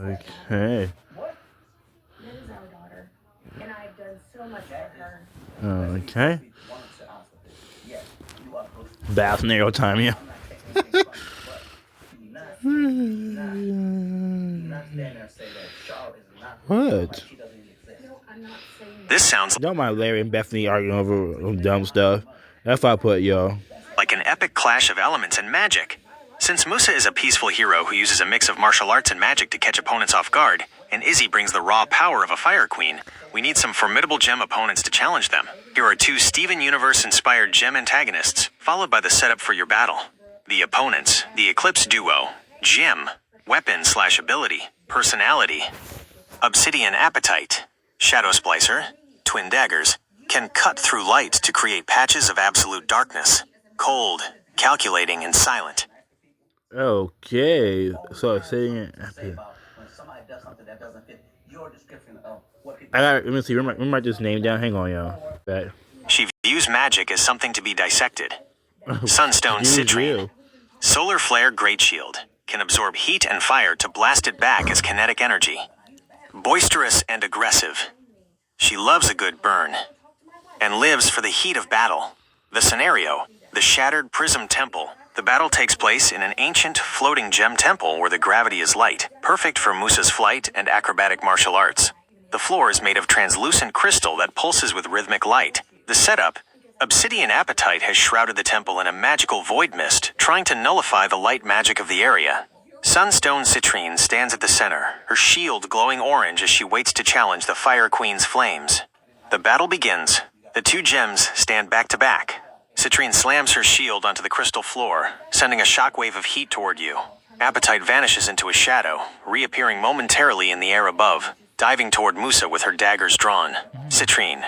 Okay. Okay. Bad scenario time, yeah. What? This sounds Don't mind Larry and Bethany arguing over dumb stuff. That's what I put, y'all. like an epic clash of elements and magic. Since Musa is a peaceful hero who uses a mix of martial arts and magic to catch opponents off guard, and Izzy brings the raw power of a fire queen, we need some formidable gem opponents to challenge them. Here are two Steven Universe-inspired gem antagonists, followed by the setup for your battle. The opponents, the Eclipse duo, Gem, weapon/ability, personality, Obsidian Appetite, Shadow Splicer, Twin Daggers, can cut through light to create patches of absolute darkness, cold, calculating, and silent. Okay. So sitting. Let me see. Let me write this name down. Hang on, y'all. That. She views magic as something to be dissected. Sunstone Citrine, Solar Flare Great Shield, can absorb heat and fire to blast it back as kinetic energy. Boisterous and aggressive. She loves a good burn and lives for the heat of battle. The scenario, the Shattered Prism Temple. The battle takes place in an ancient, floating gem temple where the gravity is light, perfect for Musa's flight and acrobatic martial arts. The floor is made of translucent crystal that pulses with rhythmic light. The setup, Obsidian Appetite has shrouded the temple in a magical void mist, trying to nullify the light magic of the area. Sunstone Citrine stands at the center, her shield glowing orange as she waits to challenge the Fire Queen's flames. The battle begins. The two gems stand back to back. Citrine slams her shield onto the crystal floor, sending a shockwave of heat toward you. Appetite vanishes into a shadow, reappearing momentarily in the air above, diving toward Musa with her daggers drawn. Citrine,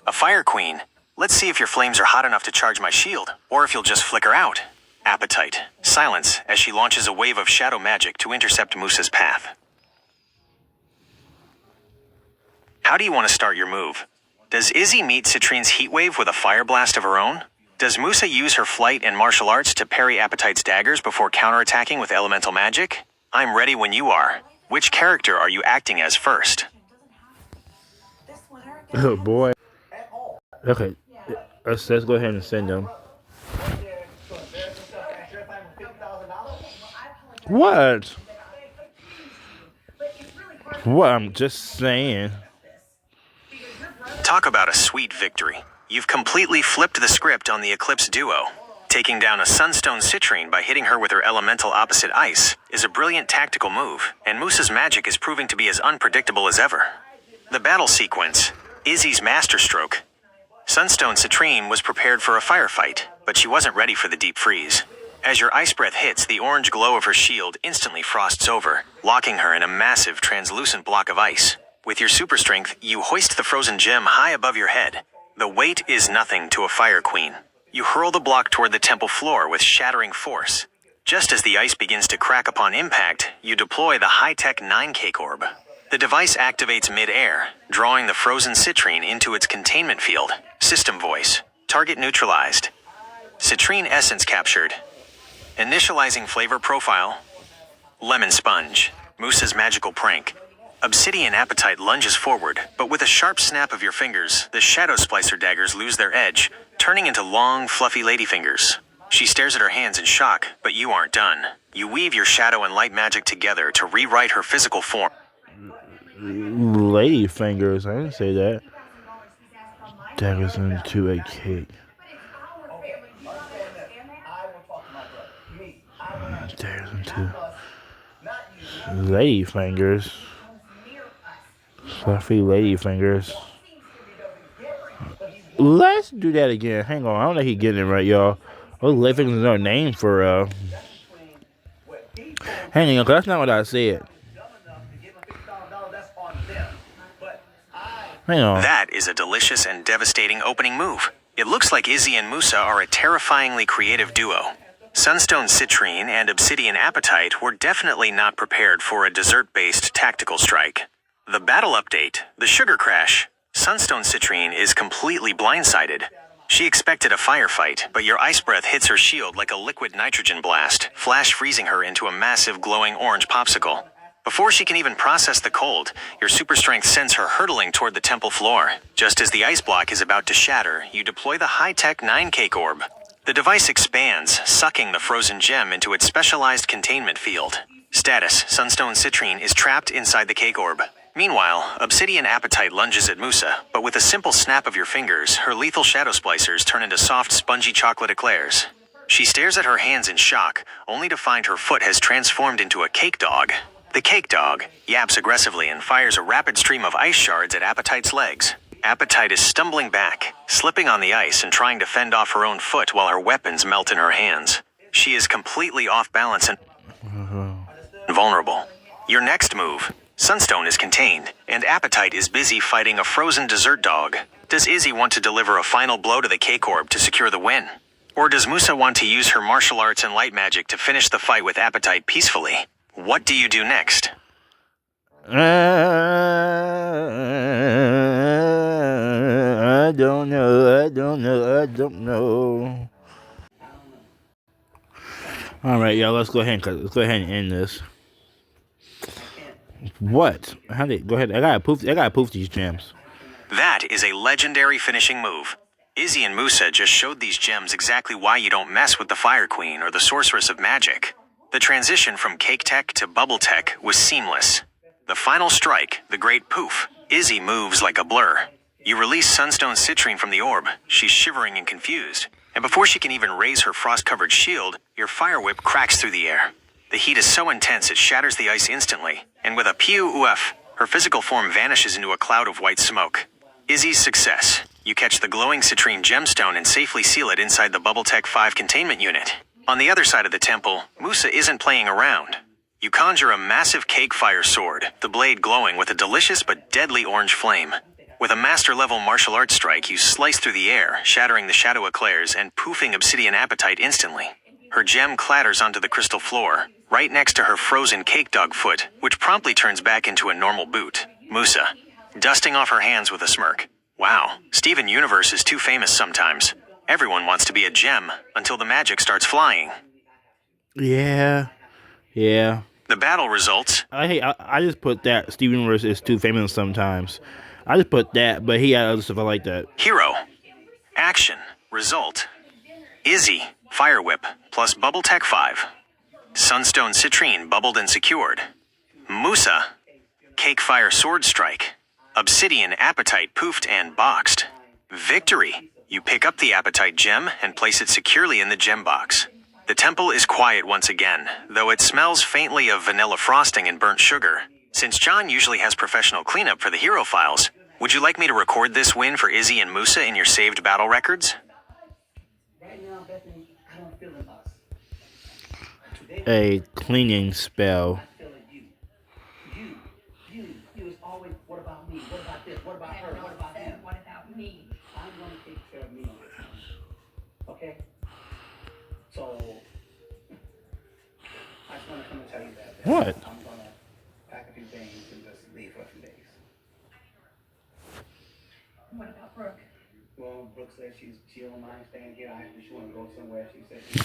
a Fire Queen. Let's see if your flames are hot enough to charge my shield, or if you'll just flicker out. Appetite, silence as she launches a wave of shadow magic to intercept Musa's path. How do you want to start your move? Does Izzy meet Citrine's heat wave with a fire blast of her own? Does Musa use her flight and martial arts to parry Appetite's daggers before counterattacking with elemental magic? I'm ready when you are. Which character are you acting as first? Oh boy. Okay. Let's go ahead and send them. What? What? I'm just saying. Talk about a sweet victory. You've completely flipped the script on the Eclipse duo. Taking down a Sunstone Citrine by hitting her with her elemental opposite ice is a brilliant tactical move, and Musa's magic is proving to be as unpredictable as ever. The battle sequence, Izzy's masterstroke. Sunstone Citrine was prepared for a firefight, but she wasn't ready for the deep freeze. As your ice breath hits, the orange glow of her shield instantly frosts over, locking her in a massive, translucent block of ice. With your super strength, you hoist the frozen gem high above your head. The weight is nothing to a Fire Queen. You hurl the block toward the temple floor with shattering force. Just as the ice begins to crack upon impact, you deploy the high-tech 9-cake orb. The device activates mid-air, drawing the frozen Citrine into its containment field. System voice. Target neutralized. Citrine essence captured. Initializing flavor profile. Lemon sponge. Musa's magical prank. Obsidian Appetite lunges forward, but with a sharp snap of your fingers, the Shadow Splicer daggers lose their edge, turning into long, fluffy ladyfingers. She stares at her hands in shock, but you aren't done. You weave your shadow and light magic together to rewrite her physical form. Ladyfingers, I didn't say that. Daggers into a cake. Daggers into ladyfingers. Fluffy ladyfingers. Let's do that again. Hang on, I don't know if he's getting it right, y'all. Oh, ladyfingers is our name for hang on, 'cause that's not what I said. Hang on. That is a delicious and devastating opening move. It looks like Izzy and Musa are a terrifyingly creative duo. Sunstone Citrine and Obsidian Appetite were definitely not prepared for a dessert-based tactical strike. The battle update, the sugar crash. Sunstone Citrine is completely blindsided. She expected a firefight, but your ice breath hits her shield like a liquid nitrogen blast, flash freezing her into a massive glowing orange popsicle. Before she can even process the cold, your super strength sends her hurtling toward the temple floor. Just as the ice block is about to shatter, you deploy the high-tech 9-cake orb. The device expands, sucking the frozen gem into its specialized containment field. Status: Sunstone Citrine is trapped inside the cake orb. Meanwhile, Obsidian Appetite lunges at Musa, but with a simple snap of your fingers, her lethal shadow splicers turn into soft, spongy chocolate eclairs. She stares at her hands in shock, only to find her foot has transformed into a cake dog. The cake dog yaps aggressively and fires a rapid stream of ice shards at Appetite's legs. Appetite is stumbling back, slipping on the ice and trying to fend off her own foot while her weapons melt in her hands. She is completely off balance and vulnerable. Your next move. Sunstone is contained, and Appetite is busy fighting a frozen dessert dog. Does Izzy want to deliver a final blow to the cake orb to secure the win? Or does Musa want to use her martial arts and light magic to finish the fight with Appetite peacefully? What do you do next? I don't know. All right, y'all. Let's go ahead and end this. What? How did go ahead? I gotta poof these gems. That is a legendary finishing move. Izzy and Musa just showed these gems exactly why you don't mess with the Fire Queen or the Sorceress of Magic. The transition from Cake Tech to Bubble Tech was seamless. The final strike, the great poof, Izzy moves like a blur. You release Sunstone Citrine from the orb. She's shivering and confused. And before she can even raise her frost-covered shield, your fire whip cracks through the air. The heat is so intense it shatters the ice instantly, and with a pew-oof, her physical form vanishes into a cloud of white smoke. Izzy's success. You catch the glowing citrine gemstone and safely seal it inside the Bubble Tech 5 containment unit. On the other side of the temple, Musa isn't playing around. You conjure a massive cake fire sword, the blade glowing with a delicious but deadly orange flame. With a master-level martial arts strike, you slice through the air, shattering the shadow eclairs and poofing Obsidian Appetite instantly. Her gem clatters onto the crystal floor, right next to her frozen cake dog foot, which promptly turns back into a normal boot. Musa, dusting off her hands with a smirk. Wow, Steven Universe is too famous sometimes. Everyone wants to be a gem until the magic starts flying. Yeah. The battle results. I just put that Steven Universe is too famous sometimes. I just put that, but he had other stuff I like that. Hero. Action. Result. Izzy. Fire Whip plus Bubble Tech 5. Sunstone Citrine bubbled and secured. Musa. Cake Fire Sword Strike. Obsidian Appetite poofed and boxed. Victory. You pick up the Appetite gem and place it securely in the gem box. The temple is quiet once again, though it smells faintly of vanilla frosting and burnt sugar. Since John usually has professional cleanup for the hero files, would you like me to record this win for Izzy and Musa in your saved battle records? A cleaning spell. You was always, what about me? What about this? What about her? What about them? What about me? I'm going to take care of me. Okay? So, I just want to come and tell you that. What? I'm going to pack a few things and just leave for a few days. What about Brooke? Well, Brooke said she don't mind staying here. I actually she want to go somewhere. She said she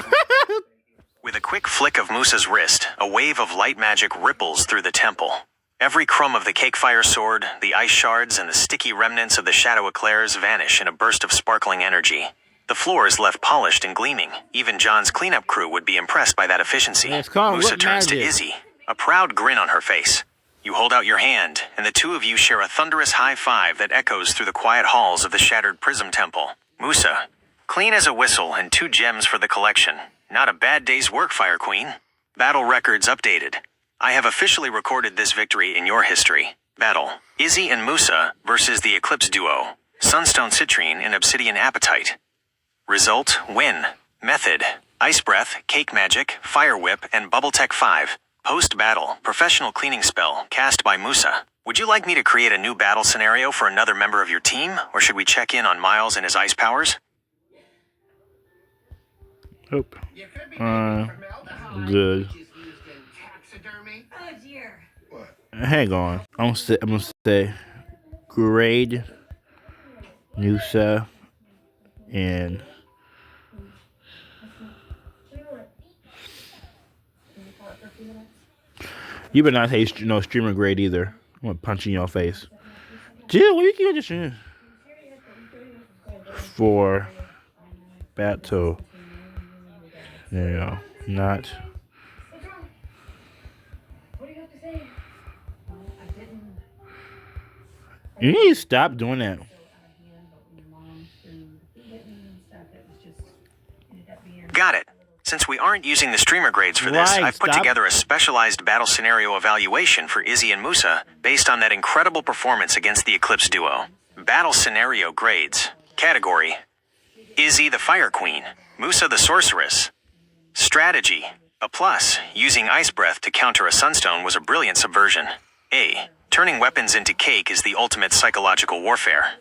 With a quick flick of Musa's wrist, a wave of light magic ripples through the temple. Every crumb of the cake fire sword, the ice shards, and the sticky remnants of the shadow eclairs vanish in a burst of sparkling energy. The floor is left polished and gleaming. Even John's cleanup crew would be impressed by that efficiency. Musa turns to Izzy, a proud grin on her face. You hold out your hand, and the two of you share a thunderous high five that echoes through the quiet halls of the shattered Prism Temple. Musa, clean as a whistle and 2 gems for the collection. Not a bad day's work, Fire Queen. Battle records updated. I have officially recorded this victory in your history. Battle. Izzy and Musa versus the Eclipse duo. Sunstone Citrine and Obsidian Appetite. Result, win. Method. Ice Breath, Cake Magic, Fire Whip, and Bubble Tech 5. Post-battle, professional cleaning spell, cast by Musa. Would you like me to create a new battle scenario for another member of your team, or should we check in on Miles and his ice powers? Nope. Good. Oh dear. Hang on. I'm gonna say grade Musa and You better not say no streamer grade either. I'm gonna punch you in your face. Jill, what you keep just for battle? Yeah, not. What's wrong? What do you have to say? Well, I didn't. You need to stop doing that. Got it. Since we aren't using the streamer grades for this, Right, I've put stop. together a specialized battle scenario evaluation for Izzy and Musa based on that incredible performance against the Eclipse duo. Battle scenario grades. Category: Izzy the Fire Queen, Musa the Sorceress. Strategy: a plus. Using Ice Breath to counter a Sunstone was a brilliant subversion. A. Turning weapons into cake is the ultimate psychological warfare.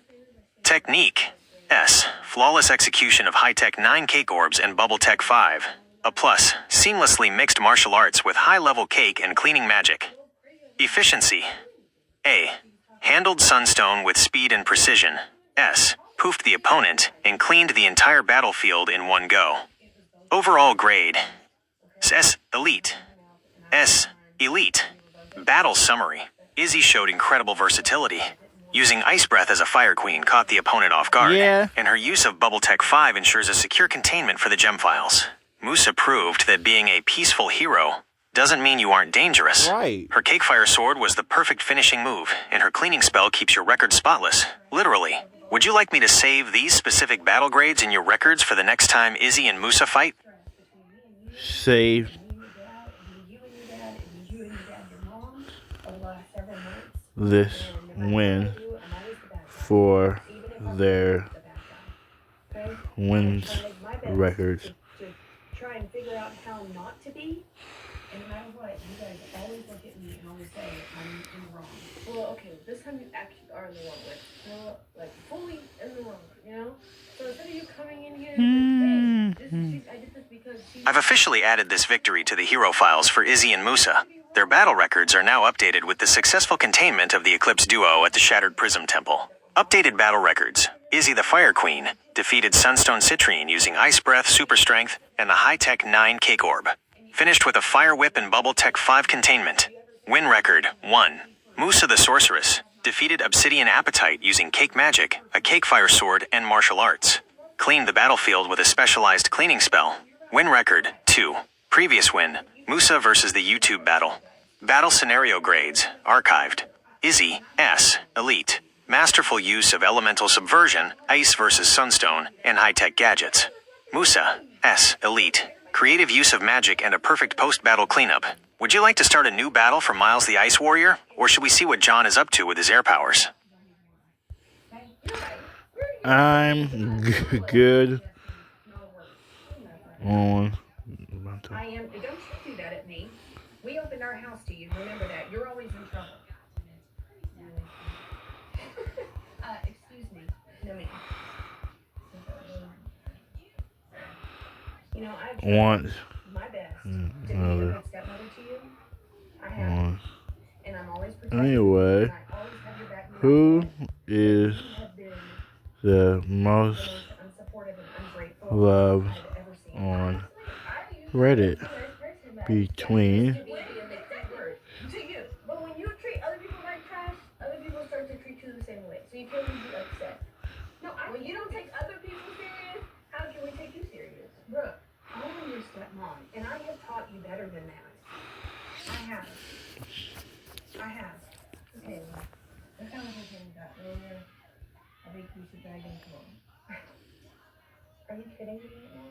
Technique: S. Flawless execution of high-tech 9 cake orbs and bubble tech 5. A plus. Seamlessly mixed martial arts with high-level cake and cleaning magic. Efficiency: A. Handled Sunstone with speed and precision. S. Poofed the opponent and cleaned the entire battlefield in one go. Overall grade: S. Elite. S. Elite. Battle summary: Izzy showed incredible versatility. Using Ice Breath as a Fire Queen caught the opponent off guard, Yeah. and her use of Bubble Tech 5 ensures a secure containment for the gem files. Musa proved that being a peaceful hero doesn't mean you aren't dangerous. Right. Her Cake Fire Sword was the perfect finishing move, and her cleaning spell keeps your record spotless. Literally. Would you like me to save these specific battle grades in your records for the next time Izzy and Musa fight? Save this win for their wins records. To try and figure out how not to be. And no matter what, you guys always look at me and always say I'm in the wrong. Well, okay, this time you actually are in the wrong. Like fully in the wrong, you know? So instead of you coming in here and saying, I did this because I've officially added this victory to the hero files for Izzy and Musa. Their battle records are now updated with the successful containment of the Eclipse duo at the Shattered Prism Temple. Updated battle records: Izzy the Fire Queen defeated Sunstone Citrine using Ice Breath, Super Strength, and the high-tech 9 Cake Orb. Finished with a Fire Whip and Bubble Tech 5 containment. Win record: 1. Musa the Sorceress defeated Obsidian Appetite using Cake Magic, a Cake Fire Sword, and martial arts. Cleaned the battlefield with a specialized cleaning spell. Win record: 2. Previous win: Musa versus the YouTube battle. Battle scenario grades archived. Izzy S. Elite. Masterful use of elemental subversion, ice versus sunstone, and high-tech gadgets. Musa S. Elite. Creative use of magic and a perfect post-battle cleanup. Would you like to start a new battle for Miles the Ice Warrior, or should we see what John is up to with his air powers? I'm good on. I am. Don't you do that at me. We opened our house to you. Remember that. You're always in trouble. Excuse me. No, ma'am. You know, I've tried Want my best to be a another good stepmother to you. I have. one. And I'm always protecting Anyway, you, and I always have your back. who is You have been the the most most unsupportive and ungrateful loved I've ever seen. on Reddit between To you. But when you treat other people like trash, other people start to treat you the same way. So you feel really upset. No, when you don't take other people serious, how can we take you serious? Brooke, I'm your stepmom, and I have taught you better than that. I have. Okay, well, that's how much I got earlier. I think we should drag him home. Are you kidding me right now?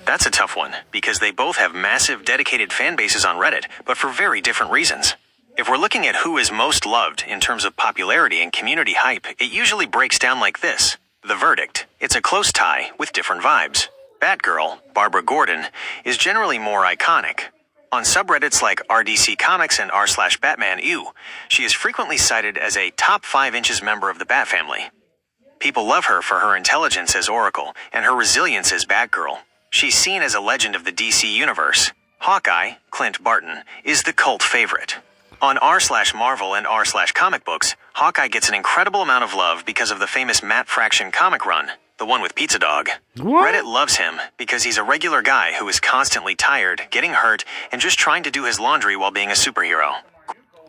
That's a tough one, because they both have massive dedicated fan bases on Reddit, but for very different reasons. If we're looking at who is most loved in terms of popularity and community hype, it usually breaks down like this. The verdict: it's a close tie with different vibes. Batgirl, Barbara Gordon, is generally more iconic. On subreddits like RDC Comics and r/BatmanEw, she is frequently cited as a top 5 inches member of the Bat family. People love her for her intelligence as Oracle and her resilience as Batgirl. She's seen as a legend of the DC universe. Hawkeye, Clint Barton, is the cult favorite. On r/Marvel and r/Comic Books, Hawkeye gets an incredible amount of love because of the famous Matt Fraction comic run. the one with Pizza Dog. What? Reddit loves him because he's a regular guy who is constantly tired, getting hurt, and just trying to do his laundry while being a superhero.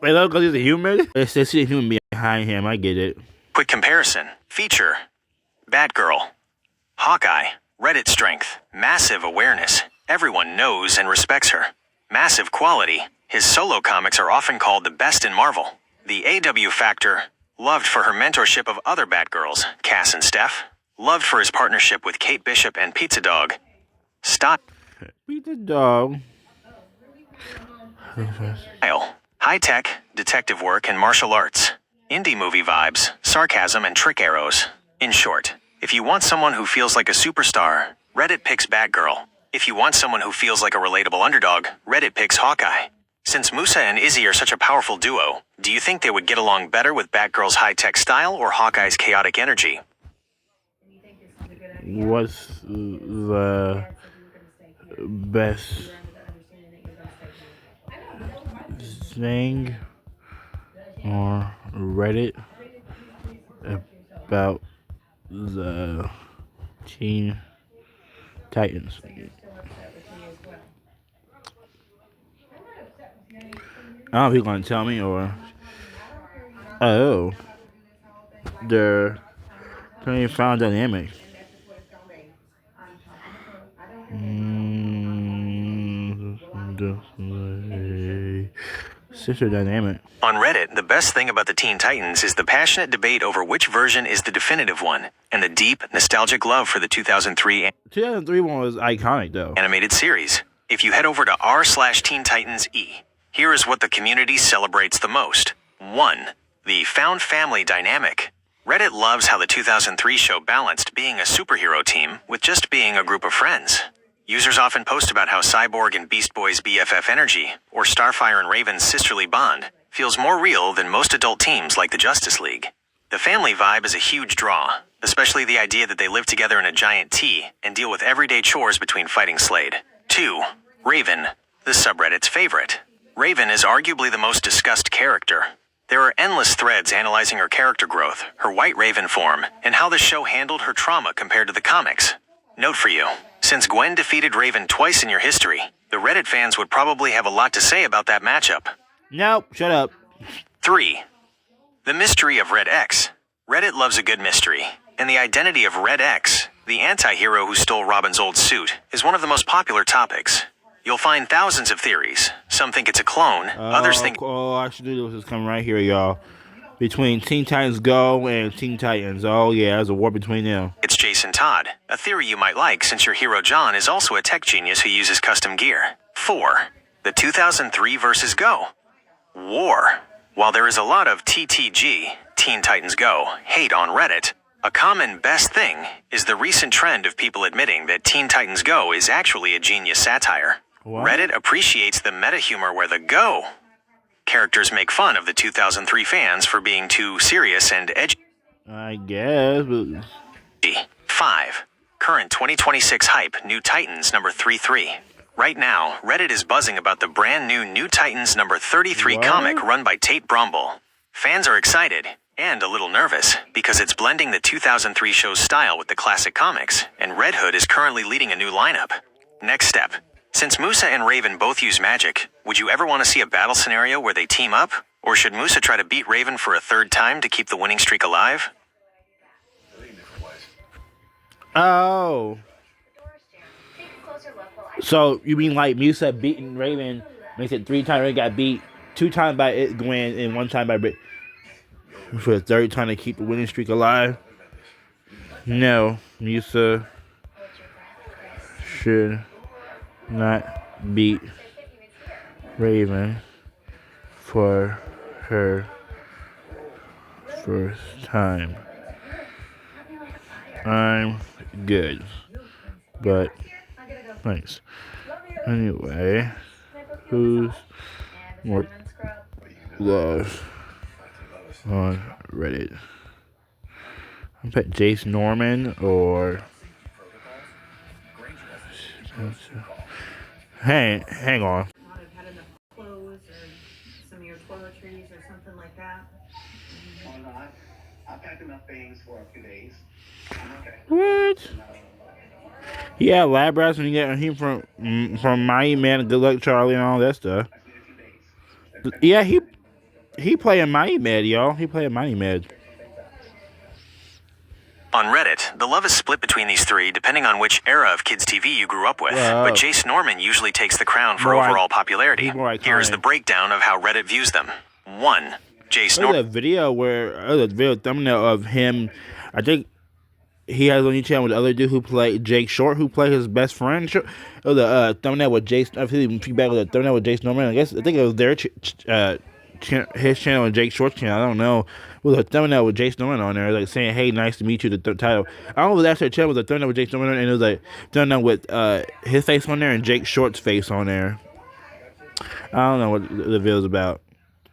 Wait, look, because he's a human? It's a human being behind him. I get it. Quick comparison. Feature. Batgirl. Hawkeye. Reddit strength. Massive awareness. Everyone knows and respects her. Massive quality. His solo comics are often called the best in Marvel. The AW factor. Loved for her mentorship of other Batgirls, Cass and Steph. Loved for his partnership with Kate Bishop and Pizza Dog. Style. Pizza Dog. High-tech, detective work, and martial arts. Indie movie vibes, sarcasm, and trick arrows. In short, if you want someone who feels like a superstar, Reddit picks Batgirl. If you want someone who feels like a relatable underdog, Reddit picks Hawkeye. Since Musa and Izzy are such a powerful duo, do you think they would get along better with Batgirl's high-tech style or Hawkeye's chaotic energy? What's the best thing on Reddit about the Teen Titans? I don't know if you're gonna tell me or they're totally found dynamic. Sister dynamic. On Reddit, the best thing about the Teen Titans is the passionate debate over which version is the definitive one, and the deep, nostalgic love for the 2003 2003 one was iconic though. animated series. If you head over to r/Teen Titans E, here is what the community celebrates the most. 1. The found family dynamic. Reddit loves how the 2003 show balanced being a superhero team with just being a group of friends. Users often post about how Cyborg and Beast Boy's BFF energy, or Starfire and Raven's sisterly bond, feels more real than most adult teams like the Justice League. The family vibe is a huge draw, especially the idea that they live together in a giant T and deal with everyday chores between fighting Slade. 2. Raven, the subreddit's favorite. Raven is arguably the most discussed character. There are endless threads analyzing her character growth, her White Raven form, and how the show handled her trauma compared to the comics. Note for you, since Gwen defeated Raven twice in your history, the Reddit fans would probably have a lot to say about that matchup. Nope, shut up. 3. The mystery of Red X. Reddit loves a good mystery, and the identity of Red X, the anti-hero who stole Robin's old suit, is one of the most popular topics. You'll find thousands of theories. Some think it's a clone, others think... Oh, I should do this. Is coming right here, y'all. Between Teen Titans Go and Teen Titans. Oh, yeah, there's a war between them. It's Jason Todd, a theory you might like since your hero John is also a tech genius who uses custom gear. 4. The 2003 versus Go. War. While there is a lot of TTG, Teen Titans Go, hate on Reddit, a common best thing is the recent trend of people admitting that Teen Titans Go is actually a genius satire. What? Reddit appreciates the meta humor where the Go characters make fun of the 2003 fans for being too serious and edgy. I guess, but... 5. Current 2026 hype, New Titans number 33. Right now, Reddit is buzzing about the brand new New Titans number 33 What? comic run by Tate Brumble. Fans are excited and a little nervous because it's blending the 2003 show's style with the classic comics, and Red Hood is currently leading a new lineup. Next step. Since Musa and Raven both use magic, would you ever want to see a battle scenario where they team up? Or should Musa try to beat Raven for a third time to keep the winning streak alive? Oh. So, you mean like Musa beating Raven makes it 3 times, Raven got beat 2 times by it Gwen and 1 time by Brit. For a third time to keep the winning streak alive? No, Musa should not beat Raven for her first time. I'm good, but thanks. Anyway, who's more loved on Reddit? I bet Jace Norman or hang on. Not have had enough clothes or some of your toiletries or something like that. Or not. I packed enough things for a few days. I'm okay. What? Yeah, lab rats when you get him from Miami Man, Good Luck Charlie, and all that stuff. I just need a few days. Yeah, he playing Miami Med, y'all. He playing Miami Med. On Reddit, the love is split between these three depending on which era of kids' TV you grew up with. Wow. But Jace Norman usually takes the crown for More overall popularity. he's more Here's iconic. the breakdown of how Reddit views them. 1. Jace There's a Norman. video a video thumbnail of him. I think he has on YouTube channel with the other dude who played Jake Short, who played his best friend. It was a thumbnail with Jace. I think feedback with a thumbnail with Jace Norman. I think it was their his channel and Jake Short's channel. I don't know. It was a thumbnail with Jace Norman on there, like saying, "Hey, nice to meet you." The title. I don't know if that's their channel. It was a thumbnail with Jace Norman, and it was like thumbnail with his face on there and Jake Short's face on there. I don't know what the video is about.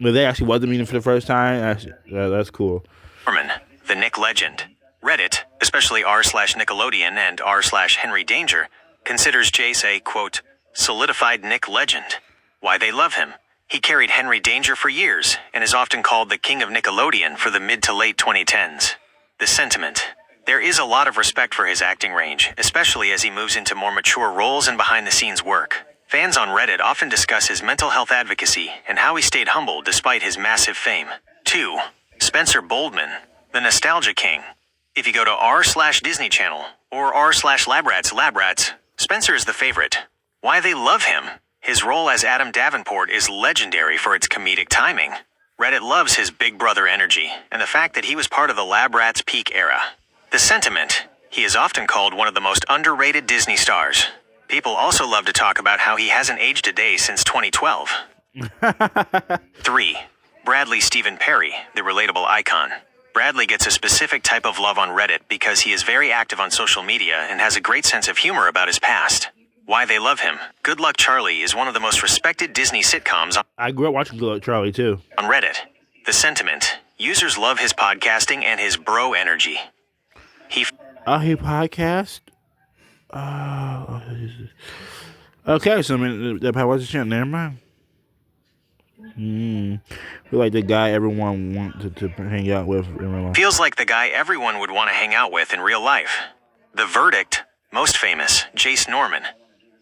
But they actually wasn't meeting for the first time. That's cool. Norman, the Nick legend. Reddit, especially r/Nickelodeon and r/Henry Danger, considers Jace a, quote, solidified Nick legend. Why they love him. He carried Henry Danger for years and is often called the king of Nickelodeon for the mid to late 2010s. The sentiment. There is a lot of respect for his acting range, especially as he moves into more mature roles and behind-the-scenes work. Fans on Reddit often discuss his mental health advocacy and how he stayed humble despite his massive fame. 2. Spencer Boldman, the Nostalgia King. If you go to r/Disney Channel or r/Labrats, Spencer is the favorite. Why they love him. His role as Adam Davenport is legendary for its comedic timing. Reddit loves his big brother energy and the fact that he was part of the Labrats peak era. The sentiment. He is often called one of the most underrated Disney stars. People also love to talk about how he hasn't aged a day since 2012. 3. Bradley Stephen Perry, the relatable icon. Bradley gets a specific type of love on Reddit because he is very active on social media and has a great sense of humor about his past. Why they love him. Good Luck Charlie is one of the most respected Disney sitcoms I grew up watching Good Luck Charlie too. on Reddit. The sentiment. Users love his podcasting and his bro energy. He He podcast. Okay, so I mean, that probably was the channel. Never mind. Feel like the guy everyone wanted to hang out with. feels like the guy everyone would want to hang out with in real life. The verdict. Most famous, Jace Norman.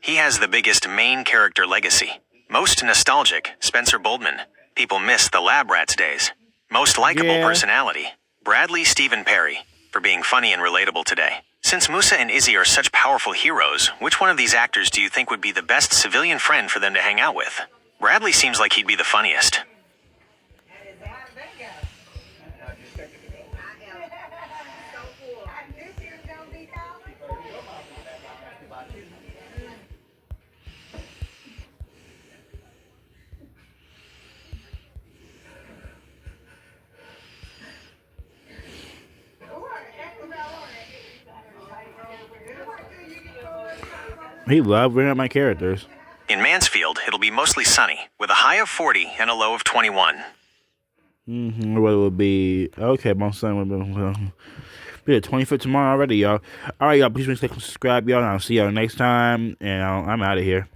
He has the biggest main character legacy. Most nostalgic, Spencer Boldman. People miss the Labrats days. Most likable Yeah. personality, Bradley Stephen Perry, for being funny and relatable today. Since Musa and Izzy are such powerful heroes, which one of these actors do you think would be the best civilian friend for them to hang out with? Bradley seems like he'd be the funniest. He loved bringing up my characters. In Mansfield, it'll be mostly sunny, with a high of 40 and a low of 21. What it would be? Okay, my son would be the 25th tomorrow already, y'all. All right, y'all. Please make sure to subscribe, y'all. And I'll see y'all next time. And I'm out of here.